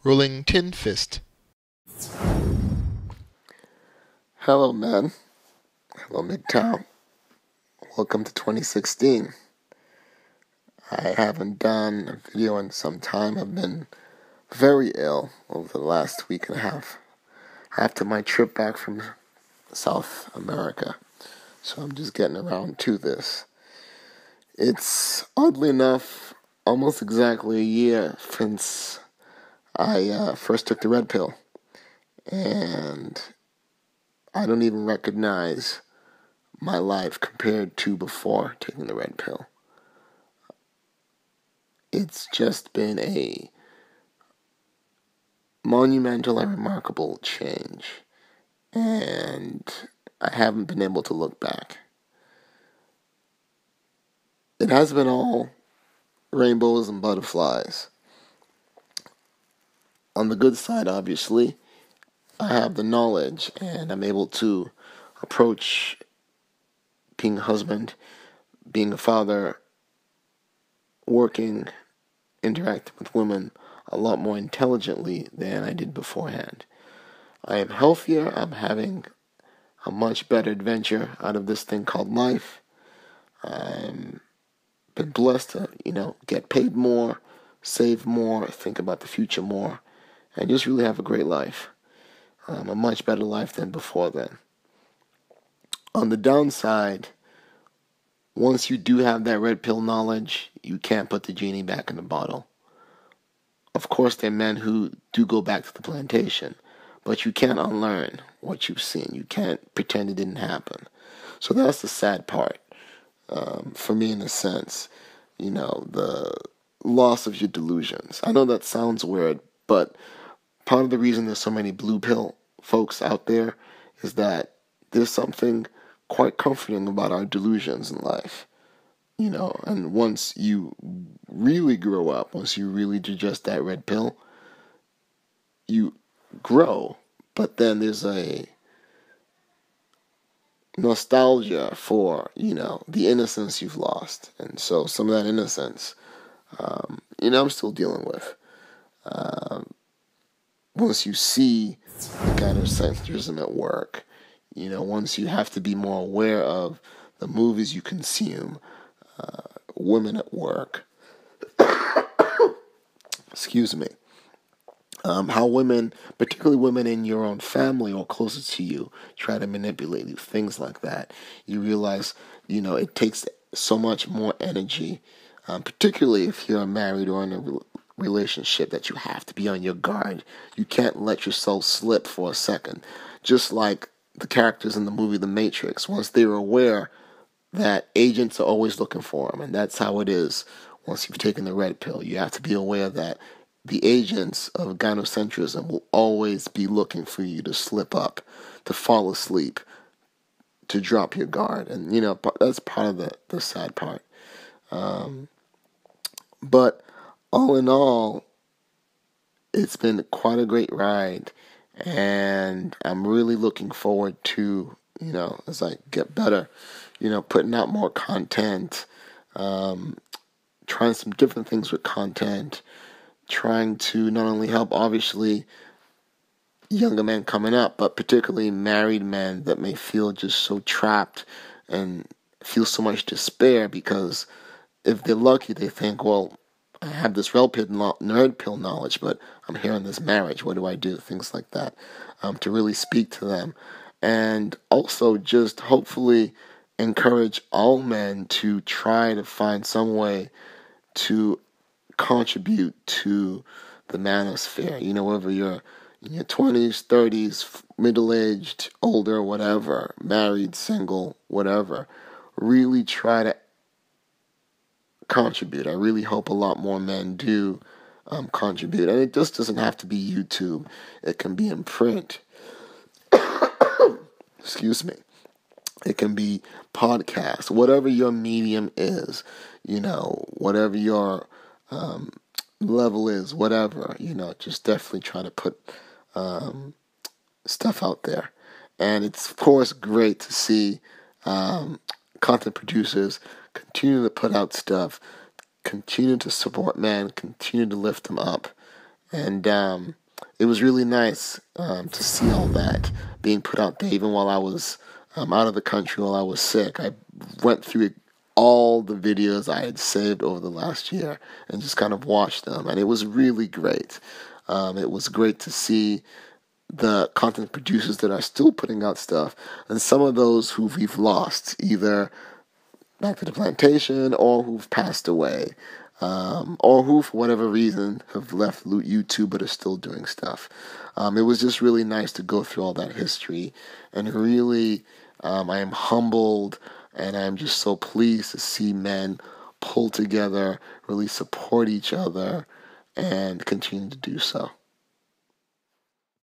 Rolling Tin Fist. Hello, man. Hello, MGTOW. Welcome to 2016. I haven't done a video in some time. I've been very ill over the last week and a half after my trip back from South America. So I'm just getting around to this. It's, oddly enough, almost exactly a year since I first took the red pill. And I don't even recognize my life compared to before taking the red pill. It's just been a monumental and remarkable change, and I haven't been able to look back. It has been all rainbows and butterflies. On the good side, obviously, I have the knowledge and I'm able to approach being a husband, being a father, working, interacting with women a lot more intelligently than I did beforehand. I am healthier. I'm having a much better adventure out of this thing called life. I'm been blessed to, get paid more, save more, think about the future more, and just really have a great life. A much better life than before then. On the downside, once you do have that red pill knowledge, you can't put the genie back in the bottle. Of course, there are men who do go back to the plantation, but you can't unlearn what you've seen. You can't pretend it didn't happen. So that's the sad part, for me in a sense, the loss of your delusions. I know that sounds weird, but part of the reason there's so many blue pill folks out there is that there's something quite comforting about our delusions in life. And once you really grow up, once you really digest that red pill, you grow. But then there's a nostalgia for, the innocence you've lost. And so some of that innocence, I'm still dealing with. Once you see the kind of gynocentrism at work, once you have to be more aware of the movies you consume, women at work, excuse me, how women, particularly women in your own family or closer to you, try to manipulate you, things like that. You realize, it takes so much more energy, particularly if you're married or in a relationship, that you have to be on your guard. You can't let yourself slip for a second. Just like the characters in the movie The Matrix, once they were aware that agents are always looking for them, and that's how it is once you've taken the red pill. You have to be aware that the agents of gynocentrism will always be looking for you to slip up, to fall asleep, to drop your guard. And, that's part of the sad part. But all in all, it's been quite a great ride. And I'm really looking forward to, as I get better, putting out more content, trying some different things with content, trying to not only help, obviously, younger men coming up, but particularly married men that may feel just so trapped and feel so much despair because if they're lucky, they think, well, I have this red pill knowledge, but I'm here in this marriage. What do I do? Things like that, to really speak to them. And also just hopefully encourage all men to try to find some way to contribute to the manosphere. Whether you're in your 20s, 30s, middle-aged, older, whatever, married, single, whatever, really try to contribute. I really hope a lot more men do contribute. And it just doesn't have to be YouTube. It can be in print. Excuse me. It can be podcasts, whatever your medium is, whatever your level is, whatever, just definitely try to put stuff out there. And it's, of course, great to see content producers continue to put out stuff, continue to support men, continue to lift them up, And it was really nice to see all that being put out there, even while I was out of the country, while I was sick. I went through all the videos I had saved over the last year and just kind of watched them, and it was really great. It was great to see the content producers that are still putting out stuff, and some of those who we've lost, either back to the plantation or who've passed away, or who, for whatever reason, have left YouTube but are still doing stuff. It was just really nice to go through all that history, and really, I am humbled, and I'm just so pleased to see men pull together, really support each other, and continue to do so.